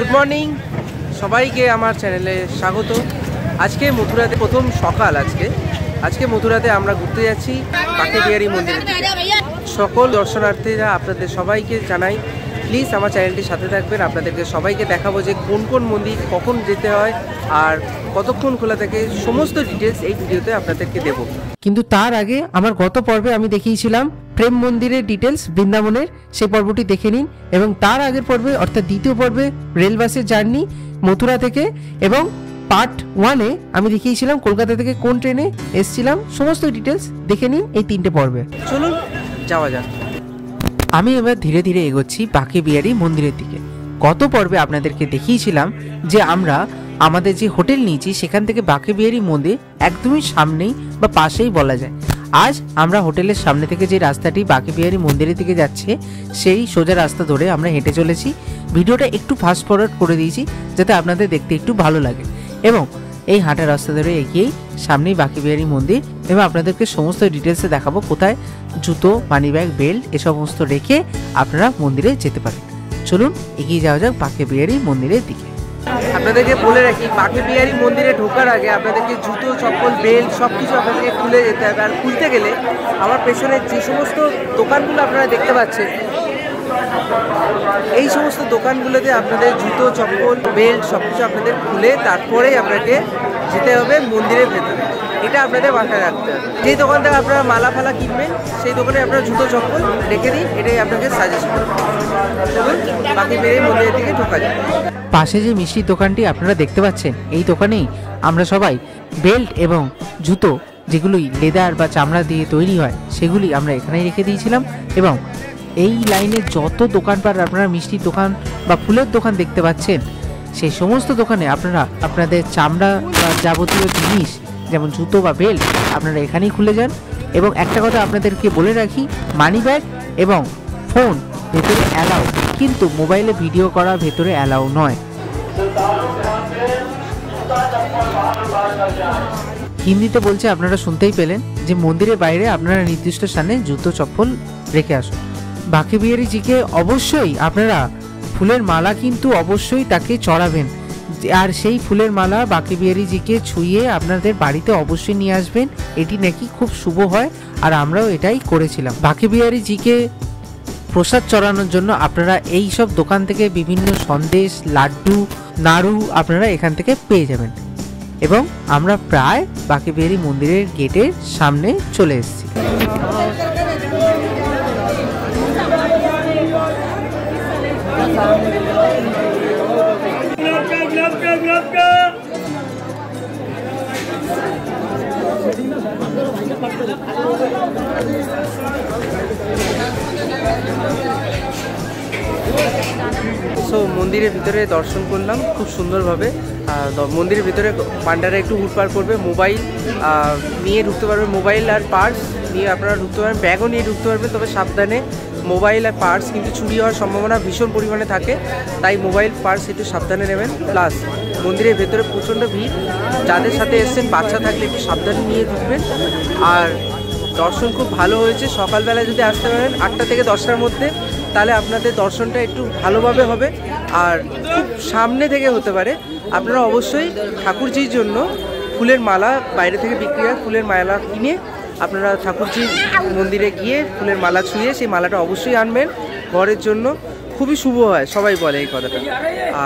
Good morning সবাইকে আমার চ্যানেলে স্বাগত। আজকে মথুরাতে প্রথম সকাল। আজকে মথুরাতে আমরা ঘুরতে যাচ্ছি বাঁকে বিহারী মন্দিরের দিকে। সকল দর্শনার্থীরা আপনাদের সবাইকে জানাই প্লিজ আমার চ্যানেলটির সাথে থাকবেন। আপনাদেরকে সবাইকে দেখাবো যে কোন কোন মন্দির কখন যেতে হয় আর কতক্ষণ খোলা থাকে, সমস্ত ডিটেলস এই ভিডিওতে আপনাদেরকে দেব। কিন্তু তার আগে আমার গত পর্বে আমি দেখিয়েছিলাম প্রেম মন্দিরের ডিটেলস বৃন্দাবনের, সেই পর্বটি দেখে নিন। এবং তার আগের পর্বে অর্থাৎ দ্বিতীয় পর্বে রেল বাসের জার্নি মথুরা থেকে, এবং পার্ট 1-এ আমি দেখিয়েছিলাম কলকাতা থেকে কোন ট্রেনে এসেছিলাম, সমস্ত ডিটেলস দেখে নিন এই 3টে পর্বে। চলুন যাওয়া যাক। আমি এবার ধীরে ধীরে এগোচ্ছি বাঁকে বিহারী মন্দিরের দিকে। গত পর্বে আপনাদেরকে দেখিয়েছিলাম যে আমরা আমাদের যে হোটেল নিয়েছি সেখান থেকে বাঁকে বিহারী মন্দির একদমই সামনেই বা পাশেই বলা যায়। আজ আমরা হোটেলের সামনে থেকে যে রাস্তাটি বাঁকে বিহারী মন্দিরের দিকে যাচ্ছে সেই সোজা রাস্তা ধরে আমরা হেঁটে চলেছি। ভিডিওটা একটু ফাস্ট ফরওয়ার্ড করে দিয়েছি যাতে আপনাদের দেখতে একটু ভালো লাগে। এবং এই হাঁটা রাস্তা ধরে এগিয়েই সামনেই বাঁকে বিহারী মন্দির, এবং আপনাদেরকে সমস্ত ডিটেলসে দেখাবো কোথায় জুতো, মানি ব্যাগ, বেল্ট এ সমস্ত রেখে আপনারা মন্দিরে যেতে পারেন। চলুন এগিয়ে যাওয়া যাক বাঁকে বিহারী মন্দিরের দিকে। আপনাদেরকে বলে রাখি, বাঁকে বিহারী মন্দিরে ঢোকার আগে আপনাদেরকে জুতো, চপ্পল, বেল্ট সব কিছু আপনাদেরকে খুলে যেতে হবে। আর খুলতে গেলে আমার পেছনে যে সমস্ত দোকানগুলো আপনারা দেখতে পাচ্ছেন, এই সমস্ত দোকানগুলোতে আপনাদের জুতো, চপ্পল, বেল্ট সব কিছু আপনাদের খুলে তারপরেই আপনাকে যেতে হবে মন্দিরের ভেতরে। এটা আপনাদের মাথায় রাখতে হবে। যেই দোকান থেকে আপনারা মালা ফালা কিনবেন সেই দোকানে আপনারা জুতো, চপ্পল রেখে দিন, এটাই আপনাকে সাজেস্ট করবো। চলুন বাঁকে বিহারী মন্দিরের দিকে ঢোকা যায়। পাশে যে মিষ্টির দোকানটি আপনারা দেখতে পাচ্ছেন, এই দোকানেই আমরা সবাই বেল্ট এবং জুতো, যেগুলি লেদার বা চামড়া দিয়ে তৈরি হয়, সেগুলি আমরা এখানেই রেখে দিয়েছিলাম। এবং এই লাইনে যত দোকানপাট আপনারা মিষ্টির দোকান বা ফুলের দোকান দেখতে পাচ্ছেন, সেই সমস্ত দোকানে আপনারা আপনাদের চামড়া বা যাবতীয় জিনিস যেমন জুতো বা বেল্ট আপনারা এখানেই খুলে যান। এবং একটা কথা আপনাদেরকে বলে রাখি, মানি ব্যাগ এবং ফোন ভেতরে অ্যালাউ, কিন্তু মোবাইলে ভিডিও করা ভেতরে অ্যালাউ নয়। হিন্দিতে বলছে, আপনারা শুনতেই পেলেন যে মন্দিরের বাইরে আপনারা নির্দিষ্ট স্থানে জুতো, চপ্পল রেখে আসুন। বাঁকে বিহারীজিকে অবশ্যই আপনারা ফুলের মালা কিন্তু অবশ্যই তাকে চড়াবেন, আর সেই ফুলের মালা বাঁকে বিহারীজিকে ছুঁয়ে আপনাদের বাড়িতে অবশ্যই নিয়ে আসবেন। এটি নাকি খুব শুভ হয়, আর আমরাও এটাই করেছিলাম। বাঁকে বিহারীজিকে প্রসাদ চড়ানোর জন্য আপনারা এই সব দোকান থেকে বিভিন্ন সন্দেশ, লাড্ডু, নাড়ু আপনারা এখান থেকে পেয়ে যাবেন। এবং আমরা প্রায় বাঁকে বিহারী মন্দিরের গেটের সামনে চলে এসেছি। সো মন্দিরের ভিতরে দর্শন করলাম খুব সুন্দরভাবে। মন্দিরের ভিতরে পান্ডারা একটু হুটপার করবে, মোবাইল নিয়ে ঢুকতে পারবে, মোবাইল আর পার্স নিয়ে আপনারা ঢুকতে পারবেন, ব্যাগও নিয়ে ঢুকতে পারবেন। তবে সাবধানে, মোবাইল আর পার্স কিন্তু চুরি হওয়ার সম্ভাবনা ভীষণ পরিমাণে থাকে, তাই মোবাইল, পার্স একটু সাবধানে নেবেন। প্লাস মন্দিরের ভেতরে প্রচণ্ড ভিড়, যাদের সাথে এসছেন বাচ্চা থাকলে একটু সাবধানে নিয়ে ঢুকবেন। আর দর্শন খুব ভালো হয়েছে। সকালবেলা যদি আসতে পারেন 8টা থেকে 10টার মধ্যে, তাহলে আপনাদের দর্শনটা একটু ভালোভাবে হবে। আর খুব সামনে থেকে হতে পারে। আপনারা অবশ্যই ঠাকুরজির জন্য ফুলের মালা বাইরে থেকে বিক্রি হয়, ফুলের মালা কিনে আপনারা ঠাকুরজির মন্দিরে গিয়ে ফুলের মালা ছুঁয়ে সেই মালাটা অবশ্যই আনবেন ঘরের জন্য। খুবই শুভ হয়, সবাই বলে এই কথাটা।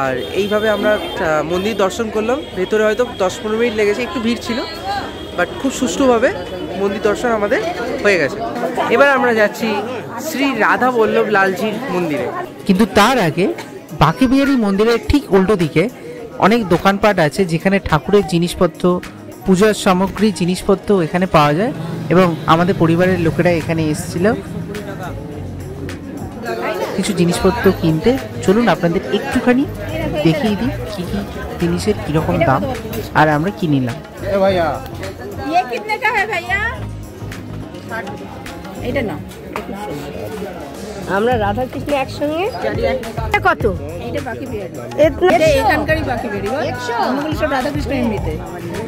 আর এইভাবে আমরা মন্দির দর্শন করলাম। ভেতরে হয়তো 10-15 মিনিট লেগেছে, একটু ভিড় ছিল, বাট খুব সুষ্ঠুভাবে মন্দির দর্শন আমাদের হয়ে গেছে। এবার আমরা যাচ্ছি শ্রী রাধা বল্লভ লালজির মন্দিরে। কিন্তু তার আগে বাঁকে বিহারী মন্দিরের ঠিক উল্টো দিকে অনেক দোকানপাট আছে, যেখানে ঠাকুরের জিনিসপত্র, পূজার সামগ্রী, জিনিসপত্র এখানে পাওয়া যায়। এবং আমাদের পরিবারের লোকেরা এখানে এসেছিল কিছু জিনিসপত্র কিনতে। চলুন আপনাদের একটুখানি দেখিয়ে দিই কী কী জিনিসের কীরকম দাম আর আমরা কি নিলাম। আমরা রাধা কৃষ্ণ একসঙ্গে কত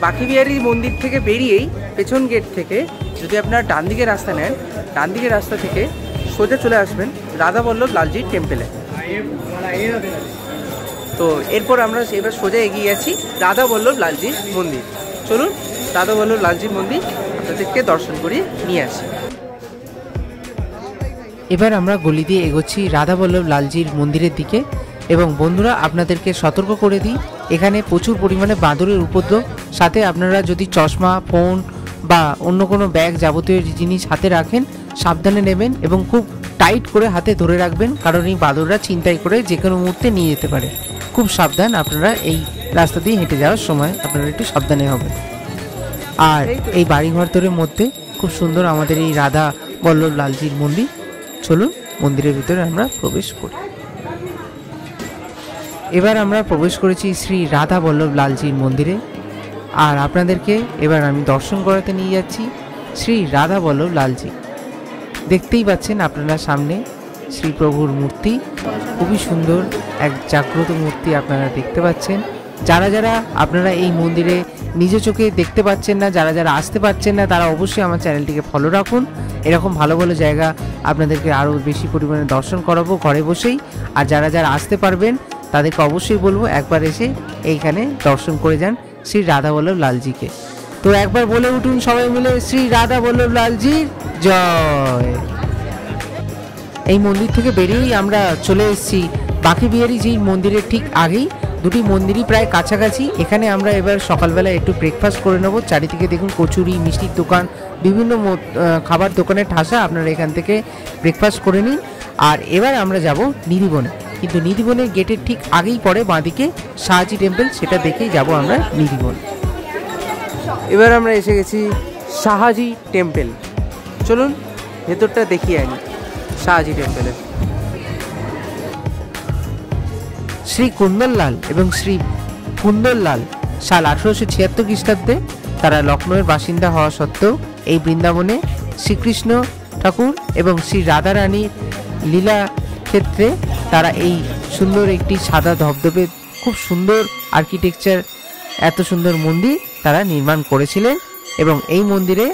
বাঁকে বিহারী মন্দির থেকে বেরিয়েই পেছন গেট থেকে যদি আপনারা ডান দিকে রাস্তা নেন, ডান দিকে রাস্তা থেকে সোজা চলে আসবেন রাধা বল্লভ লালজির টেম্পেলে। তো এরপর আমরা এবার সোজা এগিয়ে যাচ্ছি রাধা বল্লভ লালজির মন্দির। চলুন রাধা বল্লভ লালজির মন্দির আপনাদেরকে দর্শন করিয়ে নিয়ে আসি। এবার আমরা গলি দিয়ে এগোচ্ছি রাধা বল্লভ লালজির মন্দিরের দিকে। এবং বন্ধুরা, আপনাদেরকে সতর্ক করে দিই, এখানে প্রচুর পরিমাণে বাঁদরের উপদ্রব। সাথে আপনারা যদি চশমা, ফোন বা অন্য কোনো ব্যাগ যাবতীয় জিনিস হাতে রাখেন, সাবধানে নেবেন এবং খুব টাইট করে হাতে ধরে রাখবেন, কারণ এই বাঁদররা ছিনতাই করে যে কোনো মুহূর্তে নিয়ে যেতে পারে। খুব সাবধান আপনারা এই রাস্তা দিয়ে হেঁটে যাওয়ার সময়, আপনারা একটু সাবধানে হবেন। আর এই বাড়িঘরদরের মধ্যে খুব সুন্দর আমাদের এই রাধা বল্লভ লালজির মন্দির। চলুন মন্দিরের ভিতরে আমরা প্রবেশ করি। এবার আমরা প্রবেশ করেছি শ্রী রাধা বল্লভ লালজির মন্দিরে। আর আপনাদেরকে এবার আমি দর্শন করাতে নিয়ে যাচ্ছি শ্রী রাধা বল্লভ লালজি। দেখতেই পাচ্ছেন আপনারা সামনে শ্রী প্রভুর মূর্তি, খুবই সুন্দর এক জাগ্রত মূর্তি আপনারা দেখতে পাচ্ছেন। যারা যারা আপনারা এই মন্দিরে নিজ চোখে দেখতে পাচ্ছেন না, যারা যারা আসতে পারছেন না, তারা অবশ্যই আমার চ্যানেলটিকে ফলো রাখুন। এরকম ভালো ভালো জায়গা আপনাদেরকে আরও বেশি পরিমাণে দর্শন করাবো ঘরে বসেই। আর যারা যারা আসতে পারবেন তাদেরকে অবশ্যই বলবো একবার এসে এইখানে দর্শন করে যান শ্রী রাধা বল্লভ লালজিকে। তো একবার বলে উঠুন সবাই মিলে, শ্রী রাধা বল্লভ লালজির জয়। এই মন্দির থেকে বেরিয়েই আমরা চলে এসেছি বাঁকে বিহারী যেই মন্দিরের ঠিক আগেই। দুটি মন্দিরই প্রায় কাছাকাছি। এখানে আমরা এবার সকালবেলা একটু ব্রেকফাস্ট করে নেব। চারিদিকে দেখুন কচুরি, মিষ্টির দোকান, বিভিন্ন খাবার দোকানের ঠাসা। আপনারা এখান থেকে ব্রেকফাস্ট করে নিন। আর এবার আমরা যাব নিধিবনে, কিন্তু নিধিবনের গেটের ঠিক আগেই পড়ে বাঁদিকে শাহজি টেম্পল, সেটা দেখেই যাব আমরা নিধিবন। এবার আমরা এসে গেছি শাহজি টেম্পল। চলুন ভেতরটা দেখিয়ে আনি শাহজি টেম্পলের। শ্রী কুন্দনলাল এবং শ্রী কুন্দনলাল সাল 1876 খ্রিস্টাব্দে তারা লখনৌয়ের বাসিন্দা হওয়া সত্ত্বেও এই বৃন্দাবনে শ্রীকৃষ্ণ ঠাকুর এবং শ্রী রাধা রানীর লীলা ক্ষেত্রে তারা এই সুন্দর একটি সাদা ধবধবে খুব সুন্দর আর্কিটেকচার, এত সুন্দর মন্দির তারা নির্মাণ করেছিলেন। এবং এই মন্দিরে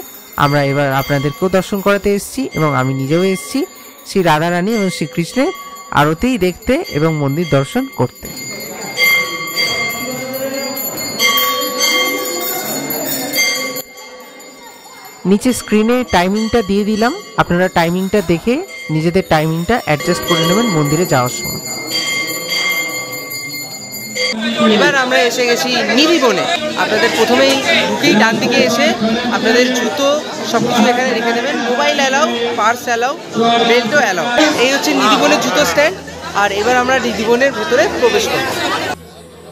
আমরা এবার আপনাদেরকেও দর্শন করাতে এসেছি এবং আমি নিজেও এসেছি শ্রী রাধা রানী এবং শ্রীকৃষ্ণের আরতি দেখতে এবং মন্দির দর্শন করতে। নিচে স্ক্রিনে টাইমিংটা দিয়ে দিলাম, আপনারা টাইমিংটা দেখে নিজেদের টাইমিংটা অ্যাডজাস্ট করে নেবেন মন্দিরে যাওয়ার সময়। এবার আমরা এসে গেছি নিধিবনে। আপনাদের প্রথমেই ঢুকেই ডান দিকে এসে আপনাদের জুতো সবকিছু এখানে রেখে দেবেন। মোবাইল অ্যালাউ, পার্স অ্যালাউ, বেল্টও অ্যালাউ। এই হচ্ছে নিধিবনের জুতো স্ট্যান্ড। আর এবার আমরা নিধিবনের ভিতরে প্রবেশ করব।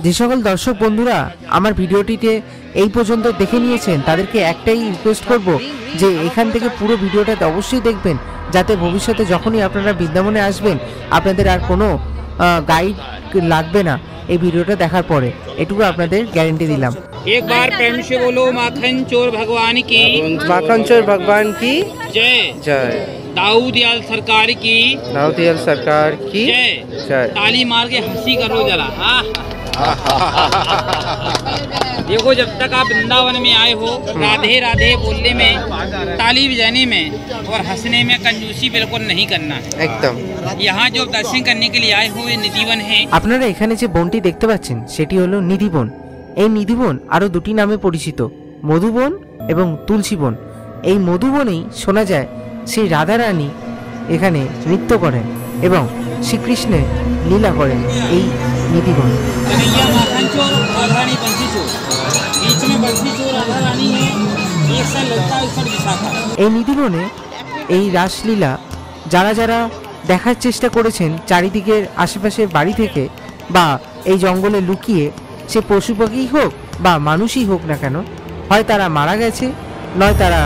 যে সকল দর্শক বন্ধুরা আমার ভিডিওটিতে এই পর্যন্ত দেখে নিয়েছেন তাদেরকে একটাই রিকোয়েস্ট করব যে এখান থেকে পুরো ভিডিওটাতে অবশ্যই দেখবেন, যাতে ভবিষ্যতে যখনই আপনারা বৃন্দাবনে আসবেন আপনাদের আর কোনো গাইড লাগবে না এই ভিডিওটা দেখার পরে। এটুকু আপনাদের গ্যারেন্টি দিলাম। একবার প্রেম সে বলো মাখন চোর ভগবান কি, মাখন চোর ভগবান কি জয় জয়। दाऊदयाल सरकार की, दाऊदयाल सरकार की जय जय। ताली मार के हंसी करो जरा। देखो जब तक आप वृंदावन में आए हो, राधे राधे बोलने में, ताली बजाने में और हंसने में कंजूसी बिल्कुल नहीं करना है एकदम। यहाँ जो दर्शन करने के लिए आए हो ये निधिवन है। আপনারা এখানে যে বনটি দেখতে পাচ্ছেন সেটি হলো নিধিবন। এই নিধিবন আরো দুটি নামে পরিচিত, মধুবন এবং তুলসী বন। এই মধুবনেই শোনা যায় শ্রী রাধা রানী এখানে নৃত্য করেন এবং শ্রীকৃষ্ণের লীলা করেন এই নিধিবন। এই নিধিবনে এই রাসলীলা যারা যারা দেখার চেষ্টা করেছেন চারিদিকের আশেপাশের বাড়ি থেকে বা এই জঙ্গলে লুকিয়ে, সে পশু পাখি হোক বা মানুষই হোক না কেন, হয় তারা মারা গেছে, নয় তারা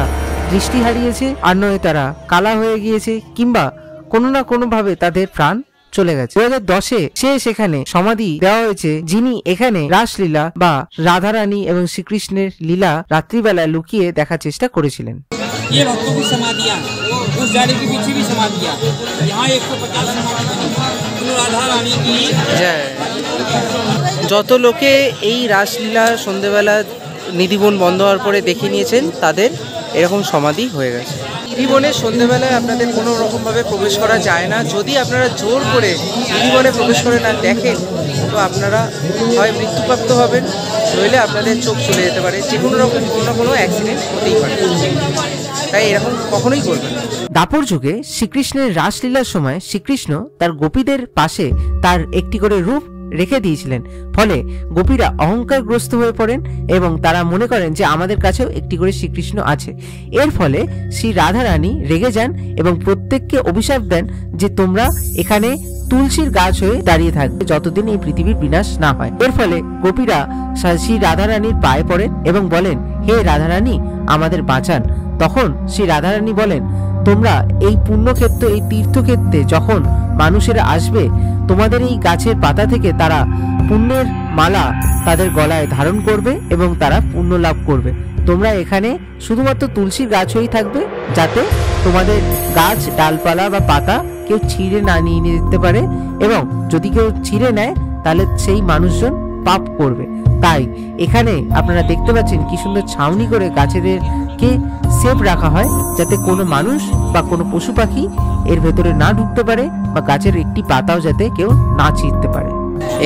দৃষ্টি হারিয়েছে, আর নয় তারা কালা হয়ে গিয়েছে, কিংবা কোনো না কোনোভাবে তাদের প্রাণ চলে গেছে। 2010-এ সেখানে সমাধি দেওয়া হয়েছে, যিনি এখানে রাসলীলা বা রাধারানী এবং শ্রীকৃষ্ণের লীলা রাত্রিবেলা লুকিয়ে দেখার চেষ্টা করেছিলেন। যত লোকে এই রাসলীলা সন্ধ্যেবেলা নিধিবন বন্ধ হওয়ার পরে দেখে নিয়েছেন তাদের এরকম সমাধি হয়ে গেছে। নিধিবনে সন্ধ্যেবেলায় আপনাদের কোনো রকমভাবে প্রবেশ করা যায় না। যদি আপনারা জোর করে নিধিবনে প্রবেশ করে না দেখেন তো আপনারা হয় মৃত্যুপ্রাপ্ত হবেন, নইলে আপনাদের চোখ চলে যেতে পারে, যে কোনো রকম কোনো না কোনো অ্যাক্সিডেন্ট হতেই পারে, তাই এরকম কখনোই করবেন না। দাপর যুগে শ্রীকৃষ্ণের রাসলীলার সময় শ্রীকৃষ্ণ তার গোপীদের পাশে তার একটি করে রূপ রেখে দিয়েছিলেন, ফলে গোপীরা অহংকারগ্রস্ত হয়ে পড়েন এবং তারা মনে করেন যে আমাদের কাছেও একটি করে শ্রীকৃষ্ণ আছে। এর ফলে শ্রী রাধা রানী রেগে যান এবং প্রত্যেককে অভিশাপ দেন যে তোমরা এখানে তুলসীর গাছ হয়ে দাঁড়িয়ে থাকবে যতদিন এই পৃথিবীর বিনাশ না হয়। এর ফলে গোপীরা শ্রী রাধা রানীর পায়ে পড়েন এবং বলেন, হে রাধা রানী আমাদের বাঁচান। তখন শ্রী রাধা রানী বলেন, তোমরা এই পুণ্যক্ষেত্র, এই তীর্থক্ষেত্রে যখন মানুষেরা আসবে, তোমাদের এই গাছের পাতা থেকে তারা পুণ্যের মালা তাদের গলায় ধারণ করবে এবং তারা পুণ্য লাভ করবে। তোমরা এখানে শুধুমাত্র তুলসীর গাছ হয়েই থাকবে, যাতে তোমাদের গাছ, ডালপালা বা পাতা কেউ ছিঁড়ে না নিয়ে যেতে পারে, এবং যদি কেউ ছিঁড়ে নেয় তাহলে সেই মানুষজন পাপ করবে। তাই এখানে আপনারা দেখতে পাচ্ছেন কি সুন্দর ছাউনি করে গাছেদেরকে সেফ রাখা হয়, যাতে কোনো মানুষ বা কোনো পশু পাখি এর ভেতরে না ঢুকতে পারে বা গাছের একটি পাতাও যাতে কেউ না ছিঁড়তে পারে।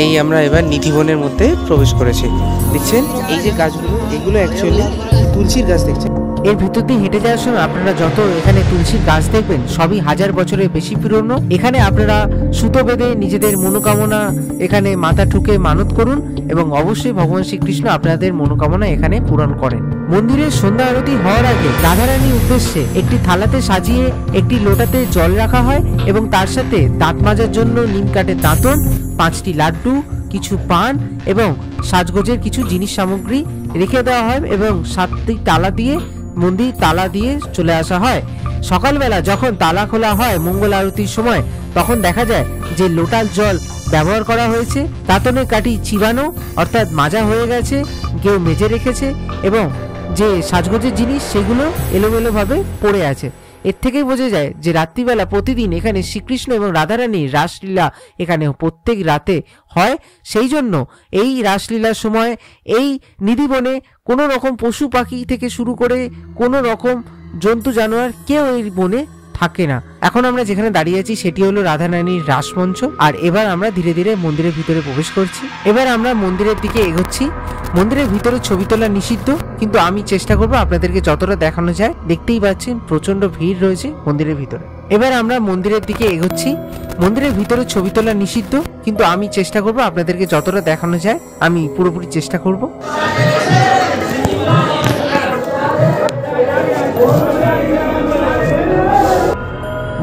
এই আমরা এবার নিধিবনের মধ্যে প্রবেশ করেছি। দেখছেন এই যে গাছগুলো, এগুলো অ্যাকচুয়ালি তুলসীর গাছ। দেখছেন এর ভিতর দিয়ে হেঁটে যাওয়ার সময় আপনারা যত এখানে তুলসীর গাছ দেখবেন সবই 1000 বছরের বেশি পুরনো। এখানে আপনারা সুতো বেঁধে নিজেদের মনোকামনা এখানে মাথা ঠুকে মানত করুন এবং অবশ্যই ভগবান শ্রীকৃষ্ণ আপনাদের মনোকামনা এখানে পূরণ করেন। মন্দিরের সন্ধ্যা আরতি হওয়ার আগে রাধারানীর উদ্দেশ্যে একটি থালাতে সাজিয়ে একটি লোটাতে জল রাখা হয় এবং তার সাথে দাঁত মাজার জন্য নিম কাঠের দাঁতন, 5টি লাড্ডু, কিছু পান এবং সাজগোজের কিছু জিনিস সামগ্রী রেখে দেওয়া হয় এবং 7টি তালা দিয়ে মন্দির তালা দিয়ে চলে আসা হয়। সকালবেলা যখন তালা খোলা হয় মঙ্গল আরতির সময়, তখন দেখা যায় যে লোটার জল ব্যবহার করা হয়েছে, দাঁতনের কাঠি চিবানো অর্থাৎ মাজা হয়ে গেছে, কেউ মেজে রেখেছে এবং যে সাজগোজের জিনিস সেগুলো এলোমেলো ভাবে পড়ে আছে। এর থেকেই বোঝা যায় যে রাত্রিবেলা প্রতিদিন এখানে শ্রীকৃষ্ণ এবং রাধারানীর রাসলীলা এখানে প্রত্যেক রাতে হয়। সেই জন্য এই রাসলীলার সময় এই নিধিবনে কোনো রকম পশু পাখি থেকে শুরু করে কোনো রকম জন্তু জানোয়ার কেউ এই বনে থাকে না। এখন আমরা যেখানে দাঁড়িয়ে আছি সেটি হলো রাধারানীর রাসমঞ্চ। আর এবার আমরা ধীরে ধীরে মন্দিরের ভিতরে প্রবেশ করছি। এবার আমরা মন্দিরের দিকে এগোচ্ছি। মন্দিরের ভিতরে ছবি তোলা নিষিদ্ধ, কিন্তু আমি চেষ্টা করবো আপনাদেরকে যতটা দেখানো যায়। দেখতেই পাচ্ছেন প্রচন্ড ভিড় রয়েছে মন্দিরের ভিতরে। এবার আমরা মন্দিরের দিকে এগোচ্ছি। মন্দিরের ভিতরে ছবি তোলা নিষিদ্ধ, কিন্তু আমি চেষ্টা করবো আপনাদেরকে যতটা দেখানো যায় আমি পুরোপুরি চেষ্টা করব।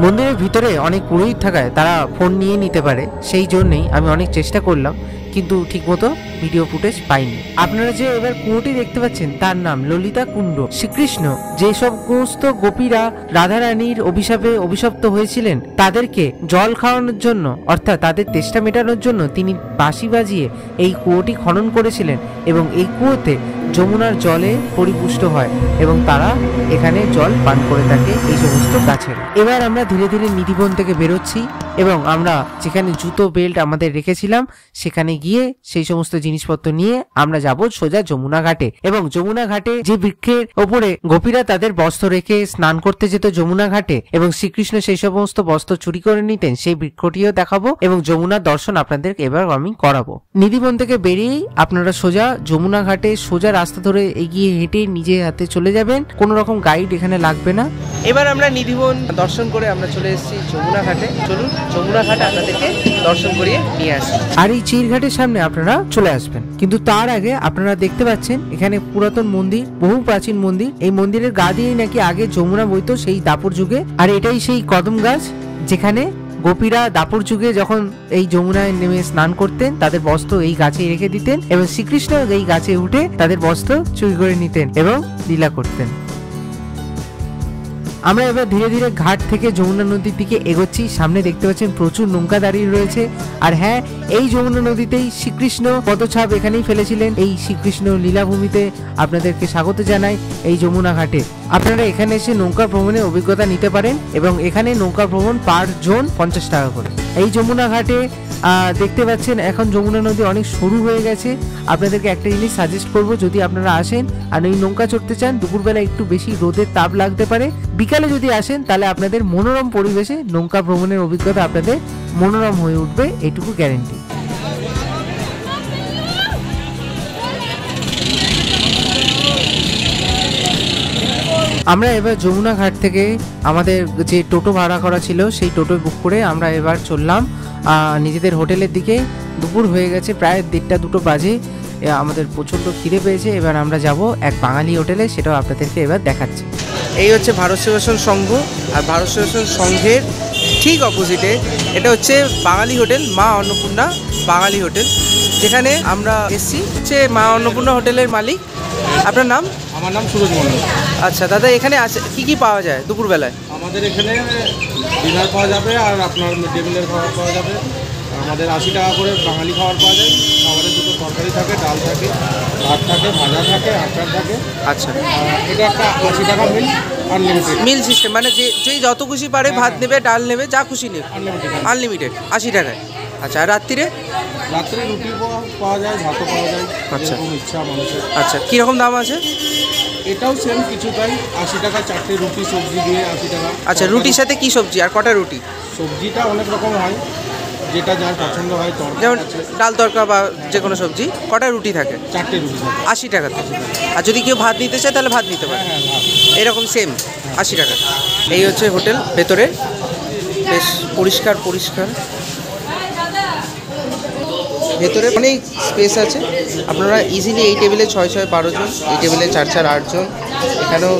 মন্দিরের ভিতরে অনেক পুরোহিত থাকায় তারা ফোন নিয়ে নিতে পারে, সেই জন্যই আমি অনেক চেষ্টা করলাম, কিন্তু ঠিকমতো ভিডিও ফুটেজ পাইনি। আপনারা যে এবার কুয়োটি দেখতে পাচ্ছেন তার নাম ললিতা কুণ্ড। শ্রীকৃষ্ণ যে সমস্ত গোপীরা রাধারানীর অভিশাপে অভিশপ্ত হয়েছিলেন তাদেরকে জল খাওয়ানোর জন্য অর্থাৎ তাদের তেষ্টা মেটানোর জন্য তিনি বাঁশি বাজিয়ে এই কুয়োটি খনন করেছিলেন এবং এই কুয়োতে যমুনার জলে পরিপুষ্ট হয় এবং তারা এখানে জল পান করে থাকে এই সমস্ত গাছের। এবার আমরা ধীরে ধীরে নিধিবন থেকে বেরোচ্ছি এবং আমরা যেখানে জুতো বেল্ট আমাদের রেখেছিলাম সেখানে গিয়ে সেই সমস্ত জিনিসপত্র নিয়ে আমরা যাব সোজা যমুনা ঘাটে। এবং যমুনা ঘাটে যে বৃক্ষের ওপরে গোপীরা তাদের বস্ত্র রেখে স্নান করতে যেত যমুনা ঘাটে এবং শ্রীকৃষ্ণ সেই সমস্ত বস্ত্র চুরি করে নিতেন, সেই বৃক্ষটিও দেখাবো এবং যমুনার দর্শন আপনাদের এবার আমি করাবো। নিধিবন থেকে বেরিয়েই আপনারা সোজা যমুনা ঘাটে সোজা রাস্তা ধরে এগিয়ে হেঁটে নিজে হাতে চলে যাবেন, কোনো রকম গাইড এখানে লাগবে না। এবার আমরা নিধিবন দর্শন করে আমরা চলে এসেছি যমুনা ঘাটে। চলুন যমুনা ঘাটে আপনাদেরকে দর্শন করিয়ে নিয়ে আসি। আর এই চিরঘাটের সামনে আপনারা চলে আসবেন, কিন্তু তার আগে আপনারা দেখতে পাচ্ছেন এখানে পুরাতন মন্দির, বহু প্রাচীন মন্দির। এই মন্দিরের গা দিয়েই নাকি আগে যমুনা বইতো সেই দাপর যুগে। আর এটাই সেই কদম গাছ যেখানে গোপীরা দাপর যুগে যখন এই যমুনায় নেমে স্নান করতেন তাদের বস্ত্র এই গাছে রেখে দিতেন এবং শ্রীকৃষ্ণ এই গাছে উঠে তাদের বস্ত্র চুরি করে নিতেন এবং লীলা করতেন। আমরা এবার ধীরে ধীরে ঘাট থেকে যমুনা নদীর দিকে এগোচ্ছি। সামনে দেখতে পাচ্ছেন প্রচুর নৌকা দাঁড়িয়ে রয়েছে। আর হ্যাঁ, এই যমুনা নদীতেই শ্রীকৃষ্ণ পদছাপ এখানেই ফেলেছিলেন। এই শ্রীকৃষ্ণ লীলাভূমিতে আপনাদেরকে স্বাগত জানাই এই যমুনা ঘাটে। আপনারা এখানে এসে নৌকা ভ্রমণের অভিজ্ঞতা নিতে পারেন এবং এখানে নৌকা ভ্রমণ পার জন 50 টাকা করে। এই যমুনা ঘাটে দেখতে পাচ্ছেন এখন যমুনা নদী অনেক সরু হয়ে গেছে। আপনাদেরকে একটা জিনিস সাজেস্ট করব, যদি আপনারা আসেন আর এই নৌকা চড়তে চান, দুপুরবেলা একটু বেশি রোদের তাপ লাগতে পারে। বিকালে যদি আসেন তাহলে আপনাদের মনোরম পরিবেশে নৌকা ভ্রমণের অভিজ্ঞতা আপনাদের মনোরম হয়ে উঠবে, এটুকু গ্যারেন্টি। আমরা এবার যমুনা ঘাট থেকে আমাদের যে টোটো ভাড়া করা ছিল সেই টোটো বুক করে আমরা এবার চললাম নিজেদের হোটেলের দিকে। দুপুর হয়ে গেছে, প্রায় 1:30-2 বাজে। আমাদের প্রচণ্ড খিদে পেয়েছে। এবার আমরা যাব এক বাঙালি হোটেলে, সেটাও আপনাদেরকে এবার দেখাচ্ছি। এই হচ্ছে ভারত সেবাশ্রম সংঘ, আর ভারত সেবাশ্রম সংঘের ঠিক অপোজিটে এটা হচ্ছে বাঙালি হোটেল, মা অন্নপূর্ণা বাঙালি হোটেল, যেখানে আমরা এসেছি। হচ্ছে মা অন্নপূর্ণা হোটেলের মালিক। আপনার নাম? আমার নাম সুরজ মন্ডল। আচ্ছা দাদা, এখানে আছে কি পাওয়া যায় দুপুরবেলায়? আমাদের এখানে ডিনার পাওয়া যাবে আর আপনার মিড ডে মিলের খাবার পাওয়া যাবে। আমাদের 80 টাকা করে বাঙালি খাবার পাওয়া যায়। খাবারের দুটো তরকারি থাকে, ডাল থাকে, ভাত থাকে, ভাজা থাকে, আচার থাকে। আচ্ছা, এটা একটা 80 টাকা মিল, আনলিমিটেড মিল সিস্টেম, মানে যেই যত খুশি পারে ভাত নেবে, ডাল নেবে, যা খুশি নেবে, আনলিমিটেড 80 টাকায়। আচ্ছা, আর রাত্রিরে রুটি পাওয়া যায়, ভাতও পাওয়া যায়। আচ্ছা, ইচ্ছা মানুষের। আচ্ছা, কীরকম দাম আছে? এটাও সেম কিছু তাই, 80 টাকা 4টে রুটি, সবজি দিয়ে 80 টাকা। আচ্ছা, রুটির সাথে কি সবজি আর কটা রুটি? সবজিটা অনেক রকম হয়, যেটা যার পছন্দ হয়। যেমন ডাল তরকা বা যে কোনো সবজি। কটা রুটি থাকে? 4টে রুটি থাকে, 80 টাকাতে। আর যদি কেউ ভাত নিতে চায় তাহলে ভাত নিতে পারে। হ্যাঁ, এরকম সেম 80 টাকা। এই হচ্ছে হোটেল, ভেতরে বেশ পরিষ্কার। ভেতরে অনেক স্পেস আছে। আপনারা ইজিলি এই টেবিলে 6-6-12 জন, এই টেবিলে 4-4-8 জন, এখানেও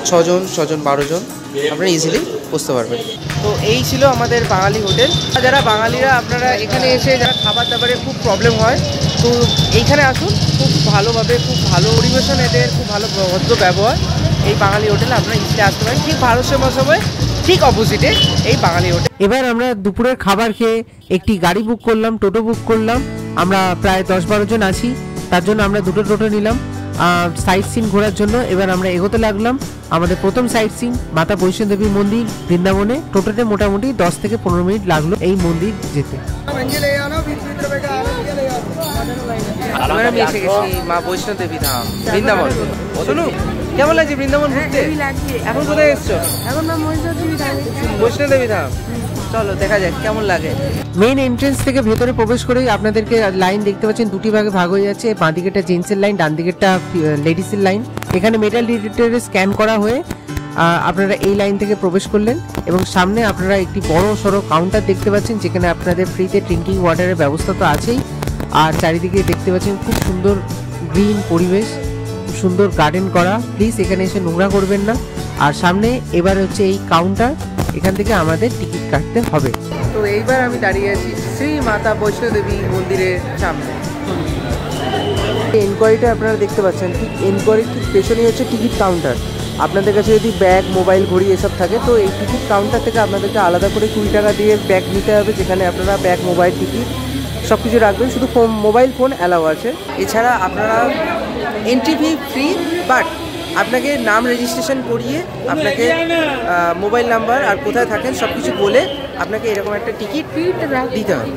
6 জন 12 জন আপনারা ইজিলি বসতে পারবেন। তো এই ছিল আমাদের বাঙালি হোটেল। যারা বাঙালিরা আপনারা এখানে এসে যারা খাবার দাবারে খুব প্রবলেম হয়, তো এইখানে আসুন, খুব ভালোভাবে, খুব ভালো পরিবেশন এদের, খুব ভালো ভদ্র ব্যবহার। এই বাঙালি হোটেলে আপনারা ইজিলি আসতে পারেন। ঠিক ভারত সেবাশ্রমের ঠিক অপোজিটে এই বাঙালি হোটেল। এবার আমরা দুপুরের খাবার খেয়ে একটি গাড়ি বুক করলাম, টোটো বুক করলাম। আমরা প্রায় 10-12 জন আছি, তার জন্য আমরা দুটো টোটো নিলাম সাইট সিন ঘোরার জন্য। এবার আমরা এগোতে লাগলাম। আমাদের প্রথম সাইট সিন মাতা বৈষ্ণব দেবী মন্দির বৃন্দাবনে। টোটোতে মোটামুটি 10 থেকে 15 মিনিট লাগলো এই মন্দির যেতে। আমি এসে গেছি মা বৈষ্ণব দেবী ধাম বৃন্দাবন। শুনুন, কেমন লাগছে বৃন্দাবন ঘুরতে? এখন কোথায় এসছো? এখন বৈষ্ণব দেবী ধাম। চলো দেখা যাক কেমন লাগে। মেইন এন্ট্রেন্স থেকে ভেতরে প্রবেশ করেই আপনাদেরকে লাইন দেখতে পাচ্ছেন, দুটি ভাগে ভাগ হয়ে যাচ্ছে। বাঁ দিকেরটা জেন্টসের লাইন, ডান দিকেরটা লেডিসের লাইন। এখানে মেটাল ডিটেক্টরে স্ক্যান করা হয়ে আপনারা এই লাইন থেকে প্রবেশ করলেন এবং সামনে আপনারা একটি বড় সড়ো কাউন্টার দেখতে পাচ্ছেন, যেখানে আপনাদের ফ্রিতে ড্রিঙ্কিং ওয়াটারের ব্যবস্থা তো আছেই। আর চারিদিকে দেখতে পাচ্ছেন খুব সুন্দর গ্রিন পরিবেশ, খুব সুন্দর গার্ডেন করা। প্লিজ এখানে এসে নোংরা করবেন না। আর সামনে এবার হচ্ছে এই কাউন্টার, এখান থেকে আমাদের টিকিট কাটতে হবে। তো এইবার আমি দাঁড়িয়ে আছি শ্রী মাতা বৈষ্ণব দেবী মন্দিরের সামনে। এনকোয়ারিটা আপনারা দেখতে পাচ্ছেন, ঠিক এনকোয়ারির ঠিক পেছনেই হচ্ছে টিকিট কাউন্টার। আপনাদের কাছে যদি ব্যাগ, মোবাইল, ঘড়ি এসব থাকে, তো এই টিকিট কাউন্টার থেকে আপনাদেরকে আলাদা করে 20 টাকা দিয়ে ব্যাগ নিতে হবে, যেখানে আপনারা ব্যাগ, মোবাইল, টিকিট সব কিছু রাখবেন। শুধু মোবাইল ফোন অ্যালাউ আছে। এছাড়া আপনারা এন্ট্রি ফি ফ্রি, বাট আপনাকে নাম রেজিস্ট্রেশন করিয়ে আপনাকে মোবাইল নাম্বার আর কোথায় থাকেন সব কিছু বলে আপনাকে এরকম একটা টিকিট দিতে হবে,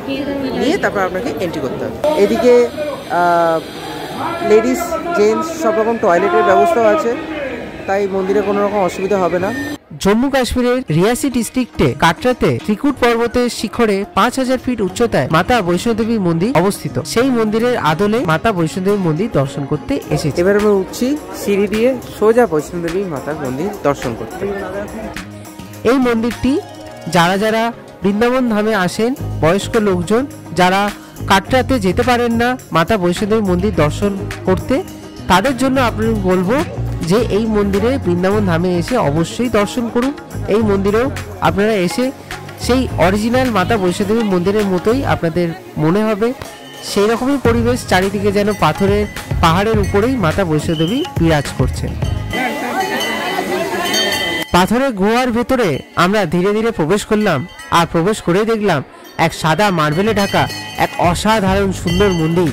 নিয়ে তারপর আপনাকে এন্ট্রি করতে হবে। এদিকে লেডিস, জেন্টস সব রকম টয়লেটের ব্যবস্থাও আছে, তাই মন্দিরে কোনো রকম অসুবিধা হবে না। জম্মু কাশ্মীরের রিয়াসি ডিস্ট্রিক্টে কাটরাতে ত্রিকুট পর্বতের শিখরে 5000 ফিট উচ্চতায় মাতা বৈষ্ণোদেবী মন্দির অবস্থিত। সেই মন্দিরের আদলে মাতা বৈষ্ণোদেবী মন্দির দর্শন করতে এসেছি। এবার আমরা উঠছি সিঁড়ি দিয়ে সোজা বৈষ্ণোদেবী মাতার মন্দির দর্শন করতে। এই মন্দিরটি যারা যারা বৃন্দাবন ধামে আসেন, বয়স্ক লোকজন যারা কাটরাতে যেতে পারেন না মাতা বৈষ্ণোদেবী মন্দির দর্শন করতে, তাদের জন্য আপনাদের বলবো যে এই মন্দিরে বৃন্দাবন ধামে এসে অবশ্যই দর্শন করুন। এই মন্দিরেও আপনারা এসে সেই অরিজিনাল মাতা বৈষ্ণোদেবী মন্দিরের মতোই আপনাদের মনে হবে। সেই রকমই পরিবেশ, চারিদিকে যেন পাহাড়ের উপরেই মাতা বৈষ্ণোদেবী বিরাজ করছেন। পাথরের গুহার ভেতরে আমরা ধীরে ধীরে প্রবেশ করলাম, আর প্রবেশ করেই দেখলাম এক সাদা মার্বেলে ঢাকা এক অসাধারণ সুন্দর মন্দির।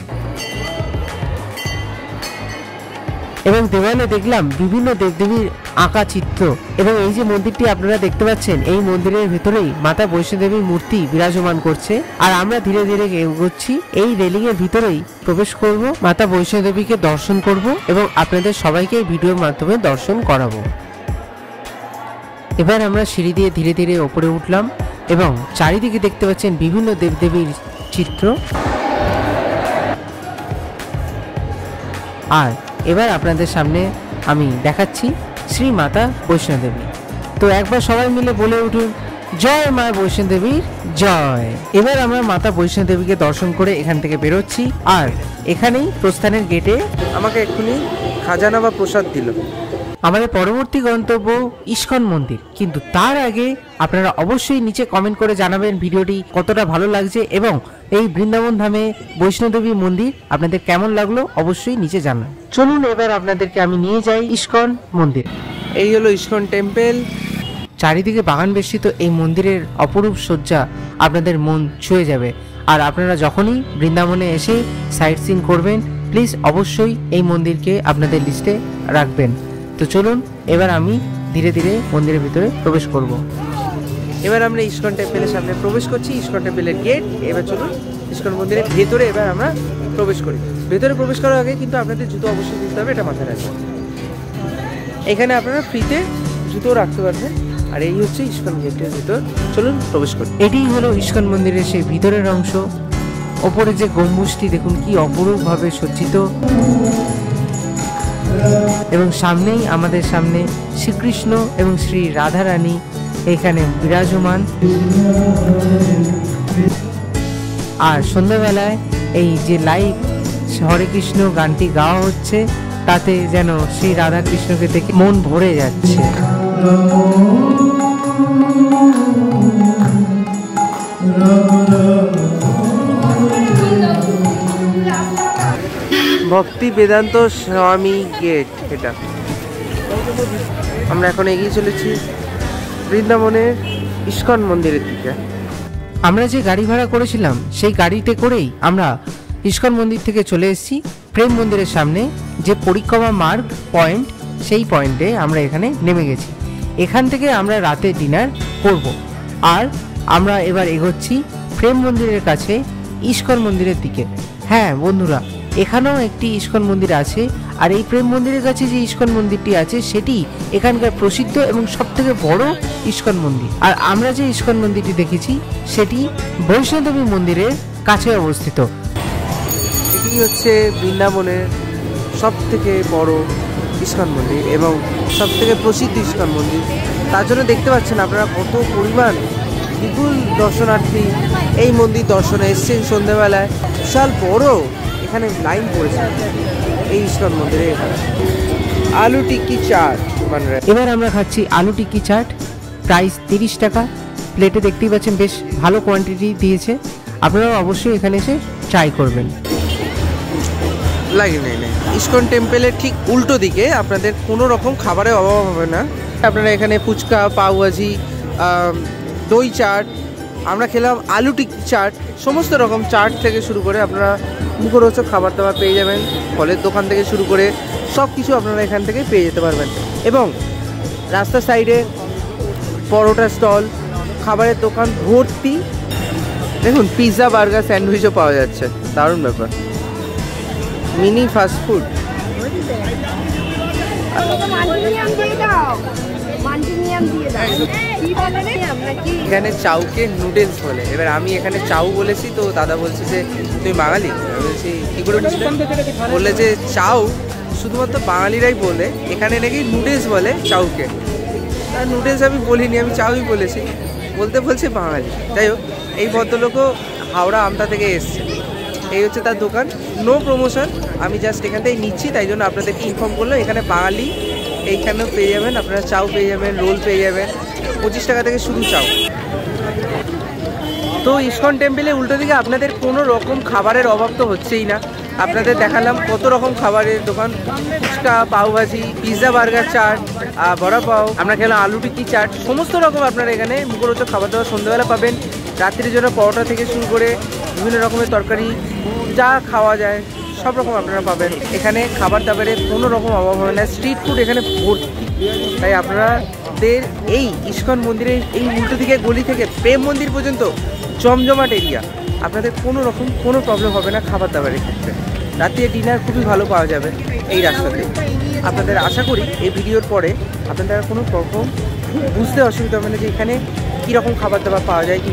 এবং দেওয়ালে দেখলাম বিভিন্ন দেবদেবীর আঁকা চিত্র। এবং এই যে মন্দিরটি আপনারা দেখতে পাচ্ছেন, এই মন্দিরের ভেতরেই মাতা বৈষ্ণোদেবীর মূর্তি বিরাজমান করছে। আর আমরা ধীরে ধীরে এগোচ্ছি, এই রেলিং এর ভিতরেই প্রবেশ করব, মাতা বৈষ্ণোদেবীকে দর্শন করব এবং আপনাদের সবাইকে এই ভিডিওর মাধ্যমে দর্শন করাবো। এবার আমরা সিঁড়ি দিয়ে ধীরে ধীরে ওপরে উঠলাম এবং চারিদিকে দেখতে পাচ্ছেন বিভিন্ন দেবদেবীর চিত্র। আর এবার আপনাদের সামনে আমি দেখাচ্ছি শ্রী মাতা বৈষ্ণোদেবী। তো একবার সবাই মিলে বলে উঠুন, জয় মা বৈষ্ণোদেবীর জয়। এবার আমরা মাতা বৈষ্ণোদেবীকে দর্শন করে এখান থেকে বেরোচ্ছি। আর এখানেই প্রস্থানের গেটে আমাকে এক্ষুনি খাজানা বা প্রসাদ দিল। আমাদের পরবর্তী গন্তব্য ইস্কন মন্দির, কিন্তু তার আগে আপনারা অবশ্যই নিচে কমেন্ট করে জানাবেন ভিডিওটি কতটা ভালো লাগছে এবং এই বৃন্দাবন ধামে বৈষ্ণোদেবী মন্দির আপনাদের কেমন লাগলো অবশ্যই নিচে জানান। চলুন এবার আপনাদেরকে আমি নিয়ে যাই ইস্কন মন্দির। এই হলো ইস্কন টেম্পল। চারিদিকে বাগান বেষ্টিত এই মন্দিরের অপরূপ সজ্জা আপনাদের মন ছুঁয়ে যাবে। আর আপনারা যখনই বৃন্দাবনে এসে সাইট সিন করবেন, প্লিজ অবশ্যই এই মন্দিরকে আপনাদের লিস্টে রাখবেন। তো চলুন এবার আমি ধীরে ধীরে মন্দিরের ভিতরে প্রবেশ করব। এবার আমরা ইস্কন টেম্পলের সামনে প্রবেশ করছি, ইস্কন টেম্পলের গেট। এবার চলুন ইস্কন মন্দিরের ভেতরে এবার আমরা প্রবেশ করি। ভেতরে প্রবেশ করার আগে কিন্তু আপনাদের জুতো অবশ্যই দিতে হবে, এটা মাথায় রাখবেন। এখানে আপনারা ফ্রিতে জুতো রাখতে পারবেন। আর এই হচ্ছে ইস্কন গেটের ভিতর। চলুন প্রবেশ করি। এটি হলো ইস্কন মন্দিরের সেই ভিতরের অংশ। ওপরে যে গম্বুজটি দেখুন কি অপরূপভাবে সজ্জিত, এবং সামনেই আমাদের সামনে শ্রীকৃষ্ণ এবং শ্রী রাধারানী এখানে বিরাজমান। আর সন্ধ্যাবেলায় এই যে লাইভ হরে কৃষ্ণ গানটি গাওয়া হচ্ছে, তাতে যেন শ্রী রাধা কৃষ্ণকে দেখে মন ভরে যাচ্ছে। ভক্তি বেদান্ত স্বামী গেট এটা। আমরা এখন এগিয়ে চলেছি বৃন্দাবনের ইস্কন মন্দিরের দিকে। আমরা যে গাড়ি ভাড়া করেছিলাম সেই গাড়িতে করেই আমরা ইস্কন মন্দির থেকে চলে এসেছি প্রেম মন্দিরের সামনে যে পরিক্রমা মার্গ পয়েন্ট, সেই পয়েন্টে আমরা এখানে নেমে গেছি। এখান থেকে আমরা রাতে ডিনার করব। আর আমরা এবার এগোচ্ছি প্রেম মন্দিরের কাছে ইস্কন মন্দিরের দিকে। হ্যাঁ বন্ধুরা, এখানেও একটি ইস্কন মন্দির আছে। আর এই প্রেম মন্দিরের কাছে যে ইস্কন মন্দিরটি আছে সেটি এখানকার প্রসিদ্ধ এবং সবথেকে বড় ইস্কন মন্দির। আর আমরা যে ইস্কন মন্দিরটি দেখেছি সেটি বৈষ্ণোদেবী মন্দিরের কাছে অবস্থিত। এটি হচ্ছে বৃন্দাবনের সবথেকে বড় ইস্কন মন্দির এবং সবথেকে প্রসিদ্ধ ইস্কন মন্দির। তার জন্য দেখতে পাচ্ছেন আপনারা কত পরিমাণ বিপুল দর্শনার্থী এই মন্দির দর্শনে এসছেন সন্ধ্যাবেলায়। বিশাল বড় এখানে লাইন পড়েছে এই ইস্কন মন্দিরে। এখানে আলু টিক্কি চাট মানে। এবার আমরা খাচ্ছি আলু টিক্কি চাট, প্রাইস 30 টাকা। প্লেটে দেখতেই পাচ্ছেন বেশ ভালো কোয়ান্টিটি দিয়েছে। আপনারা অবশ্যই এখানে এসে ট্রাই করবেন। লাগে নেই নেই, ইস্কন টেম্পলের ঠিক উল্টো দিকে আপনাদের কোনো রকম খাবারের অভাব হবে না। আপনারা এখানে ফুচকা, পাওভাজি, দই চাট, আমরা খেলাম আলু টিক্কি চাট, সমস্ত রকম চাট থেকে শুরু করে আপনারা মুখরোচক খাবার দাবার পেয়ে যাবেন। ফলের দোকান থেকে শুরু করে সব কিছু আপনারা এখান থেকে পেয়ে যেতে পারবেন। এবং রাস্তার সাইডে পরোটা স্টল, খাবারের দোকান ভর্তি। দেখুন পিৎজা, বার্গার, স্যান্ডউইচও পাওয়া যাচ্ছে, দারুণ ব্যাপার। Mini fast food. এখানে চাউকে নুডলস বলে। এবার আমি এখানে চাউ বলেছি, তো দাদা বলছে যে তুমি বাঙালি। আমি বলছি কী করে বুঝলে? বললে যে চাউ শুধুমাত্র বাঙালিরাই বলে, এখানে নাকি নুডলস বলে চাউকে। আর নুডলস আমি বলিনি, আমি চাউই বলেছি। বলছে বাঙালি। যাই হোক, এই ভদ্রলোকও হাওড়া আমতা থেকে এসছে। এই হচ্ছে তার দোকান। নো প্রমোশন, আমি জাস্ট এখান থেকে নিচ্ছি, তাই জন্য আপনাদেরকে ইনফর্ম করলো। এখানে বাঙালি এইখানেও পেয়ে যাবেন, আপনারা চাউ পেয়ে যাবেন, রোল পেয়ে যাবেন। 25 টাকা থেকে শুধু চাউ। তো ইস্কন টেম্পলে উল্টো দিকে আপনাদের কোনো রকম খাবারের অভাব তো হচ্ছেই না। আপনাদের দেখালাম কত রকম খাবারের দোকান, ফুচকা, পাওভাজি, পিৎজা, বার্গার, চাট, বড়া পাও, আমরা খেলাম আলু টিক্কি চাট, সমস্ত রকম আপনারা এখানে মুখরোচক খাবার দাবার সন্ধ্যাবেলা পাবেন। রাত্রির জন্য পরোটা থেকে শুরু করে বিভিন্ন রকমের তরকারি যা খাওয়া যায় সব রকম আপনারা পাবেন। এখানে খাবার দাবারের কোনো রকম অভাব হবে না, স্ট্রিট ফুড এখানে ভর্তি। তাই আপনাদের এই ইস্কন মন্দিরের এই উল্টো দিকে গলি থেকে প্রেম মন্দির পর্যন্ত জমজমাট এরিয়া, আপনাদের কোনো রকম কোনো প্রবলেম হবে না খাবার দাবারের ক্ষেত্রে। রাতে ডিনার খুবই ভালো পাওয়া যাবে এই রাস্তাতে। আপনাদের আশা করি এই ভিডিওর পরে আপনাদের কোনো রকম বুঝতে অসুবিধা হবে না যে এখানে কীরকম খাবার দাবার পাওয়া যায়, কী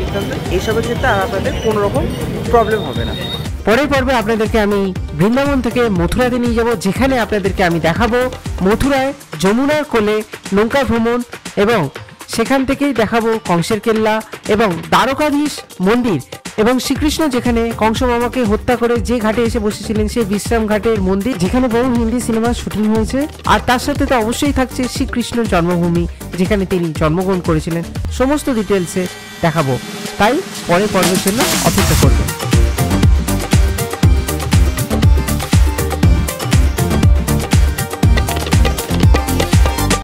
এইসবের ক্ষেত্রে আপনাদের কোনো রকম প্রবলেম হবে না। পরের পর্বে আপনাদেরকে আমি বৃন্দাবন থেকে মথুরাতে নিয়ে যাব, যেখানে আপনাদেরকে আমি দেখাবো মথুরায় যমুনার কোলে নৌকা ভ্রমণ, এবং সেখান থেকেই দেখাবো কংসের কেল্লা এবং দ্বারকাধীশ মন্দির, এবং শ্রীকৃষ্ণ যেখানে কংস মামাকে হত্যা করে যে ঘাটে এসে বসেছিলেন সেই বিশ্রাম ঘাটের মন্দির, যেখানে বহু হিন্দি সিনেমার শুটিং হয়েছে। আর তার সাথে তো অবশ্যই থাকছে শ্রীকৃষ্ণের জন্মভূমি, যেখানে তিনি জন্মগ্রহণ করেছিলেন। সমস্ত ডিটেলসে দেখাবো, তাই পরের পর্বের জন্য অপেক্ষা করবেন।